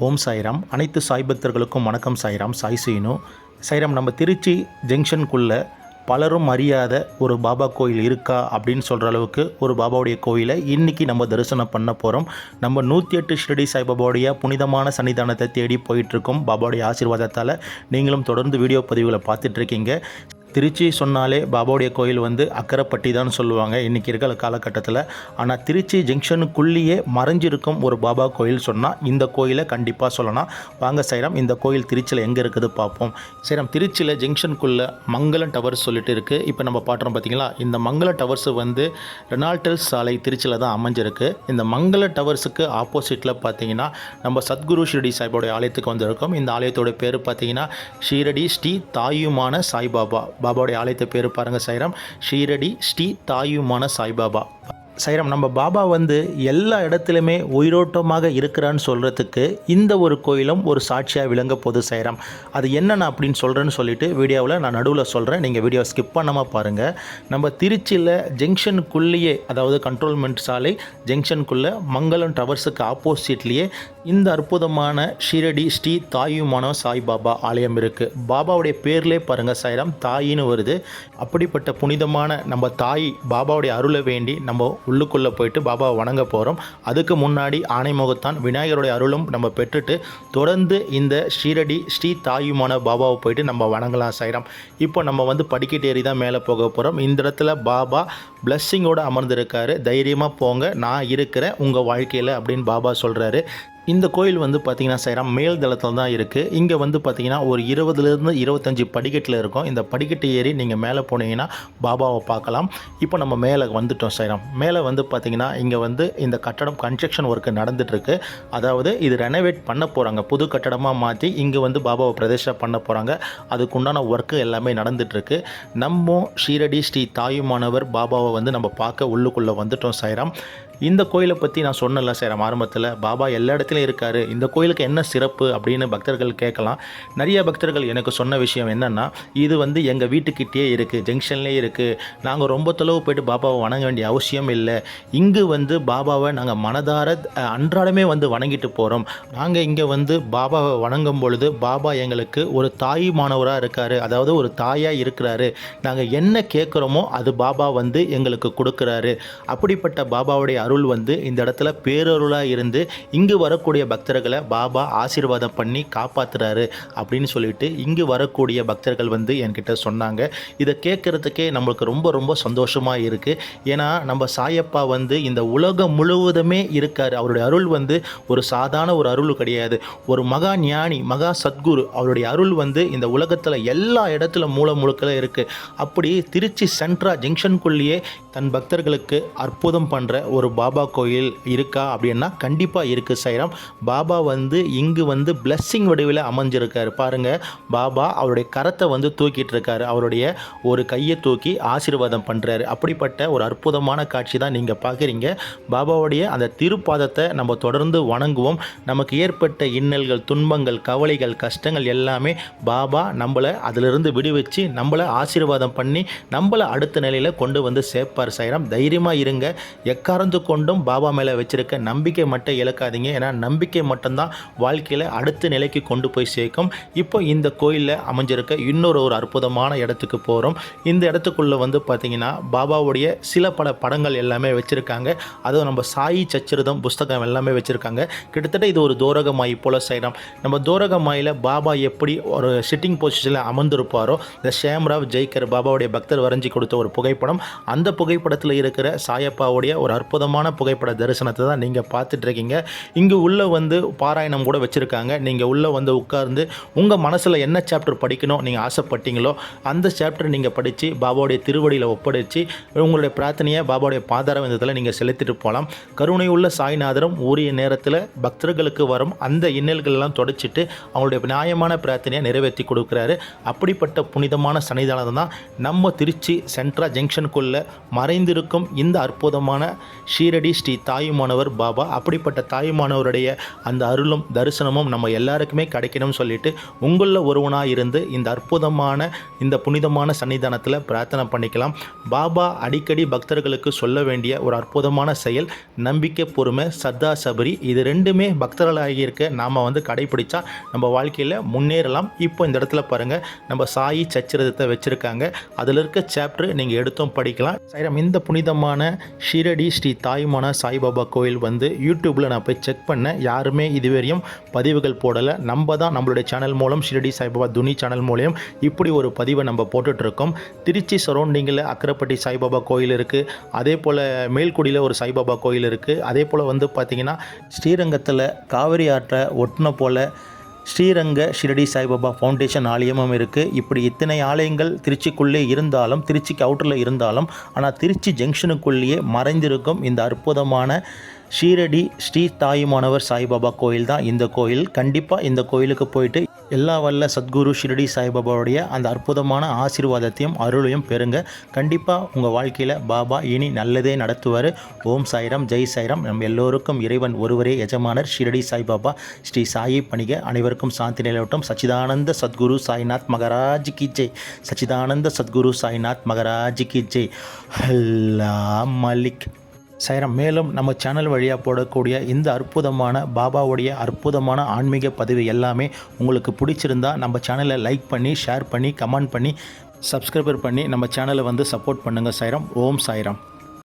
ஓம் சாய்ராம். அனைத்து சாய் பக்தர்களுக்கும் வணக்கம். சாய்ராம், சாய் சீனு. சாய்ராம், நம்ம திருச்சி ஜங்ஷனுக்குள்ளே பலரும் அறியாத ஒரு பாபா கோயில் இருக்கா அப்படின்னு சொல்கிற அளவுக்கு ஒரு பாபாவுடைய கோயிலை இன்றைக்கி நம்ம தரிசனம் பண்ண போகிறோம். நம்ம 108 ஷிரடி சாய்பாபாவுடைய புனிதமான சன்னிதானத்தை தேடி போயிட்டுருக்கோம். பாபாவுடைய ஆசீர்வாதத்தால் நீங்களும் தொடர்ந்து வீடியோ பதிவுகளை பார்த்துட்ருக்கீங்க. திருச்சி சொன்னாலே பாபாவுடைய கோயில் அக்கரைப்பட்டி தான் சொல்லுவாங்க இன்றைக்கி இருக்கிற காலகட்டத்தில். ஆனால் திருச்சி ஜங்ஷனுக்குள்ளேயே மறைஞ்சிருக்கும் ஒரு பாபா கோயில் சொன்னால் இந்த கோயிலை கண்டிப்பாக சொல்லலாம். வாங்க சாய்ராம், இந்த கோயில் திருச்சியில் எங்கே இருக்குது பார்ப்போம். சாய்ராம், திருச்சியில் ஜங்ஷனுக்குள்ளே மங்களம் டவர்ஸ் சொல்லிட்டு இருக்குது. இப்போ நம்ம பாட்டுறோம் பார்த்தீங்களா, இந்த மங்கள டவர்ஸ் ரெனால்டல்ஸ் சாலை திருச்சியில் தான் அமைஞ்சிருக்கு. இந்த மங்கள டவர்ஸுக்கு ஆப்போசிட்டில் பார்த்தீங்கன்னா நம்ம சத்குரு ஷிரடி சாய்பாவுடைய ஆலயத்துக்கு வந்திருக்கோம். இந்த ஆலயத்தோட பேர் பார்த்தீங்கன்னா ஷீரடி ஸ்ரீ தாயுமான சாய்பாபா. பாபாவுடைய ஆலயத்தை பேர் பாருங்கள் சாய்ராம், ஷீரடி ஸ்ரீ தாயுமான சாய்பாபா. சாய்ராம், நம்ம பாபா எல்லா இடத்துலையுமே உயிரோட்டமாக இருக்கிறான்னு சொல்கிறதுக்கு இந்த ஒரு கோயிலும் ஒரு சாட்சியாக விளங்க போகுது சாய்ராம். அது என்னென்ன அப்படின்னு சொல்கிறேன்னு சொல்லிட்டு வீடியோவில் நான் நடுவில் சொல்கிறேன். நீங்கள் வீடியோ ஸ்கிப் பண்ணாமல் பாருங்கள். நம்ம திருச்சியில் ஜங்ஷனுக்குள்ளேயே, அதாவது கண்ட்ரோல்மெண்ட் சாலை ஜங்ஷனுக்குள்ளே மங்களம் டவர்ஸுக்கு ஆப்போசிட்லேயே இந்த அற்புதமான ஷீரடி ஸ்ரீ தாயுமான சாய்பாபா ஆலயம் இருக்குது. பாபாவுடைய பேர்லேயே பாருங்கள் சாய்ராம், தாயின்னு வருது. அப்படிப்பட்ட புனிதமான நம்ம தாய் பாபாவுடைய அருளை வேண்டி நம்ம உள்ளுக்குள்ளே போயிட்டு பாபாவை வணங்க போகிறோம். அதுக்கு முன்னாடி ஆனைமுகத்தான் விநாயகருடைய அருளும் நம்ம பெற்றுட்டு தொடர்ந்து இந்த ஷீரடி ஸ்ரீ தாயுமான பாபாவை போயிட்டு நம்ம வணங்கலாம் சாய்ராம். இப்போ நம்ம படிக்கட்டு ஏறி தான் மேலே போக போகிறோம். இந்த இடத்துல பாபா பிளஸ்ஸிங்கோடு அமர்ந்திருக்காரு. தைரியமாக போங்க, நான் இருக்கிறேன் உங்கள் வாழ்க்கையில் அப்படின்னு பாபா சொல்கிறாரு. இந்த கோயில் பார்த்திங்கன்னா சாய்ராம் மேல் தளத்தில் தான் இருக்குது. இங்கே பார்த்திங்கன்னா ஒரு 20லேருந்து 25 படிக்கட்டில் இருக்கும். இந்த படிக்கட்டு ஏறி நீங்கள் மேலே போனீங்கன்னா பாபாவை பார்க்கலாம். இப்போ நம்ம மேலே வந்துட்டோம் சாய்ராம். மேலே பார்த்திங்கன்னா இங்கே இந்த கட்டடம் கன்ஸ்ட்ரக்ஷன் ஒர்க்கு நடந்துகிட்ருக்கு. அதாவது இது ரெனோவேட் பண்ண போகிறாங்க, புது கட்டடமாக மாற்றி இங்கே பாபாவை பிரதிஷ்டை பண்ண போகிறாங்க. அதுக்குண்டான ஒர்க்கு எல்லாமே நடந்துகிட்ருக்கு. நம்ம ஷீரடி ஸ்ரீ தாயுமானவர் பாபாவை நம்ம பார்க்க உள்ளுக்குள்ளே வந்துட்டோம் சாய்ராம். இந்த கோயிலை பற்றி நான் சொன்னல சாய்ராம் ஆரம்பத்தில், பாபா எல்லா இடத்துலையும் இருக்கார். இந்த கோயிலுக்கு என்ன சிறப்பு அப்படின்னு பக்தர்கள் கேட்கலாம். நிறைய பக்தர்கள் எனக்கு சொன்ன விஷயம் என்னென்னா, இது எங்கள் வீட்டுக்கிட்டே இருக்குது, ஜங்ஷன்லேயே இருக்குது, நாங்கள் ரொம்ப தொலைவு போய்ட்டு பாபாவை வணங்க வேண்டிய அவசியம் இல்லை. இங்கு பாபாவை நாங்கள் மனதார அன்றாடமே வணங்கிட்டு போகிறோம். நாங்கள் இங்கே பாபாவை வணங்கும் பொழுது பாபா எங்களுக்கு ஒரு தாயுமானவராக இருக்கார், அதாவது ஒரு தாயாக இருக்கிறாரு. நாங்கள் என்ன கேட்குறோமோ அது பாபா எங்களுக்கு கொடுக்குறாரு. அப்படிப்பட்ட பாபாவுடைய அருள் இந்த இடத்துல பேரருளாக இருந்து இங்கு வரக்கூடிய பக்தர்களை பாபா ஆசீர்வாதம் பண்ணி காப்பாற்றுறாரு அப்படின்னு சொல்லிட்டு இங்கு வரக்கூடிய பக்தர்கள் என்கிட்ட சொன்னாங்க. இதை கேட்குறதுக்கே நம்மளுக்கு ரொம்ப ரொம்ப சந்தோஷமாக இருக்குது. ஏன்னா நம்ம சாயப்பா இந்த உலகம் முழுவதுமே இருக்கார். அவருடைய அருள் ஒரு சாதாரண ஒரு அருள் கிடையாது. ஒரு மகா ஞானி, மகா சத்குரு, அவருடைய அருள் இந்த உலகத்தில் எல்லா இடத்துல முழுக்கல இருக்குது. அப்படி திருச்சி சென்ட்ரா ஜங்ஷனுக்குள்ளேயே தன் பக்தர்களுக்கு அற்புதம் பண்ணுற ஒரு பாபா கோயில் இருக்கா அப்படின்னா கண்டிப்பாக இருக்குது சாய்ராம். பாபா இங்கு பிளஸ்ஸிங் வடிவில் அமைஞ்சிருக்காரு. பாருங்கள், பாபா அவருடைய கரத்தை தூக்கிட்டு இருக்காரு. அவருடைய ஒரு கையை தூக்கி ஆசீர்வாதம் பண்ணுறாரு. அப்படிப்பட்ட ஒரு அற்புதமான காட்சி தான் நீங்கள் பார்க்குறீங்க. பாபாவுடைய அந்த திருப்பாதத்தை நம்ம தொடர்ந்து வணங்குவோம். நமக்கு ஏற்பட்ட இன்னல்கள், துன்பங்கள், கவலைகள், கஷ்டங்கள் எல்லாமே பாபா நம்மளை அதிலிருந்து விடுவிச்சு நம்மளை ஆசீர்வாதம் பண்ணி நம்மளை அடுத்த நிலையில் கொண்டு சேர்ப்பார் சாய்ராம். தைரியமாக இருங்க. எக்காரந்து கொண்டும் பாபா மேலே வச்சிருக்க நம்பிக்கை மட்டும் இழக்காதீங்க. ஏன்னா நம்பிக்கை மட்டும்தான் வாழ்க்கையில் அடுத்த நிலைக்கு கொண்டு போய் சேர்க்கும். இப்போ இந்த கோயிலில் அமைஞ்சிருக்க இன்னொரு அற்புதமான இடத்துக்கு போகிறோம். இந்த இடத்துக்குள்ளே பார்த்தீங்கன்னா பாபாவுடைய சில பல படங்கள் எல்லாமே வச்சுருக்காங்க. அதுவும் நம்ம சாயி சச்சரிதம் புஸ்தகம் எல்லாமே வச்சுருக்காங்க. கிட்டத்தட்ட இது ஒரு தோரகமாயி போல சாய்ராம். நம்ம தோரகமாயில் பாபா எப்படி ஒரு சிட்டிங் பொசிஷனில் அமர்ந்திருப்பாரோ, இந்த ஷேம்ராவ் ஜெய்கர் பாபாவுடைய பக்தர் வரைஞ்சி கொடுத்த ஒரு புகைப்படம், அந்த புகைப்படத்தில் இருக்கிற சாயப்பாவுடைய ஒரு அற்புதமான புகைப்பட தரிசனத்தை தான் நீங்கள் பார்த்துட்ருக்கீங்க. இங்கே உள்ளே பாராயணம் கூட வச்சுருக்காங்க. நீங்கள் உள்ளே உட்கார்ந்து உங்கள் மனசில் என்ன சாப்டர் படிக்கணும் நீங்கள் ஆசைப்பட்டீங்களோ அந்த சாப்டர் நீங்கள் படித்து பாபாவுடைய திருவடியில் ஒப்படைச்சு உங்களுடைய பிரார்த்தனையை பாபாவுடைய பாதார விதத்தில் நீங்கள் செலுத்திட்டு போகலாம். கருணை உள்ள சாய்நாதரும் உரிய நேரத்தில் பக்தர்களுக்கு வரும் அந்த இன்னல்களெல்லாம் தொடச்சிட்டு அவங்களுடைய நியாயமான பிரார்த்தனையை நிறைவேற்றி கொடுக்குறாரு. அப்படிப்பட்ட புனிதமான சன்னிதானம் தான் நம்ம திருச்சி சென்ட்ரா ஜங்ஷனுக்குள்ளே மறைந்திருக்கும் இந்த அற்புதமான ஷீரடி ஸ்ரீ தாயுமானவர் பாபா. அப்படிப்பட்ட தாயுமானவருடைய அந்த அருளும் தரிசனமும் நம்ம எல்லாருக்குமே கிடைக்கணும்னு சொல்லிட்டு உங்களில் ஒருவனாக இருந்து இந்த அற்புதமான இந்த புனிதமான சன்னிதானத்தில் பிரார்த்தனை பண்ணிக்கலாம். பாபா அடிக்கடி பக்தர்களுக்கு சொல்ல வேண்டிய ஒரு அற்புதமான செயல் நம்பிக்கை, பொறுமை, சத்தா, சபரி. இது ரெண்டுமே பக்தர்களாகி இருக்க நாம் கடைபிடிச்சா நம்ம வாழ்க்கையில் முன்னேறலாம். இப்போ இந்த இடத்துல பாருங்கள், நம்ம சாயி சச்சரிதத்தை வச்சுருக்காங்க. அதில் இருக்க சாப்டர் நீங்கள் எடுத்தும் படிக்கலாம். சாய்ராம், இந்த புனிதமான ஷீரடி ஸ்ரீ தாயுமான சாய்பாபா கோயில் யூடியூப்பில் நான் போய் செக் பண்ணேன். யாருமே இதுவரையும் பதிவுகள் போடலை. நம்ம தான் நம்மளுடைய சேனல் மூலம் ஷீரடி சாய்பாபா துனி சேனல் மூலம் இப்படி ஒரு பதிவை நம்ம போட்டுட்ருக்கோம். திருச்சி சரௌண்டிங்கில் அக்கரைப்பட்டி சாய்பாபா கோயில் இருக்குது. அதே போல் மேல்குடியில் ஒரு சாய்பாபா கோயில் இருக்குது. அதே போல் பார்த்திங்கன்னா ஸ்ரீரங்கத்தில் காவிரி ஆற்றை ஒட்டின போல் ஸ்ரீரங்க ஷிரடி சாய்பாபா ஃபவுண்டேஷன் ஆலயமும் இருக்குது. இப்படி இத்தனை ஆலயங்கள் திருச்சிக்குள்ளே இருந்தாலும், திருச்சிக்கு அவுட்டரில் இருந்தாலும், ஆனால் திருச்சி ஜங்ஷனுக்குள்ளேயே மறைந்திருக்கும் இந்த அற்புதமான ஷீரடி ஸ்ரீ தாயுமானவர் சாய்பாபா கோயில் தான் இந்த கோயில். கண்டிப்பாக இந்த கோயிலுக்கு போயிட்டு எல்லா வல்ல சத்குரு ஷிரடி சாய்பாபாவுடைய அந்த அற்புதமான ஆசீர்வாதத்தையும் அருளையும் பெறுங்க. கண்டிப்பாக உங்கள் வாழ்க்கையில் பாபா இனி நல்லதே நடத்துவார். ஓம் சாய்ராம், ஜெய் சாய்ராம். நம்ம எல்லோருக்கும் இறைவன் ஒருவரே எஜமானர். ஷிரடி சாய்பாபா ஸ்ரீ சாயி பணிக அனைவருக்கும் சாந்தி நிலவட்டும். சச்சிதானந்த சத்குரு சாய்நாத் மகராஜ் கி ஜெய். சச்சிதானந்த சத்குரு சாய்நாத் மகராஜ் கி ஜெய். அல்லா மலிக். சாய்ராம். மேலும் நம்ம சேனல் வழியாக போடக்கூடிய இந்த அற்புதமான பாபாவுடைய அற்புதமான ஆன்மீக பதிவு எல்லாமே உங்களுக்கு பிடிச்சிருந்தா நம்ம சேனலை லைக் பண்ணி, ஷேர் பண்ணி, கமெண்ட் பண்ணி, சப்ஸ்கிரைபர் பண்ணி நம்ம சேனலை சப்போர்ட் பண்ணுங்கள். சாய்ராம். ஓம் சாய்ராம்.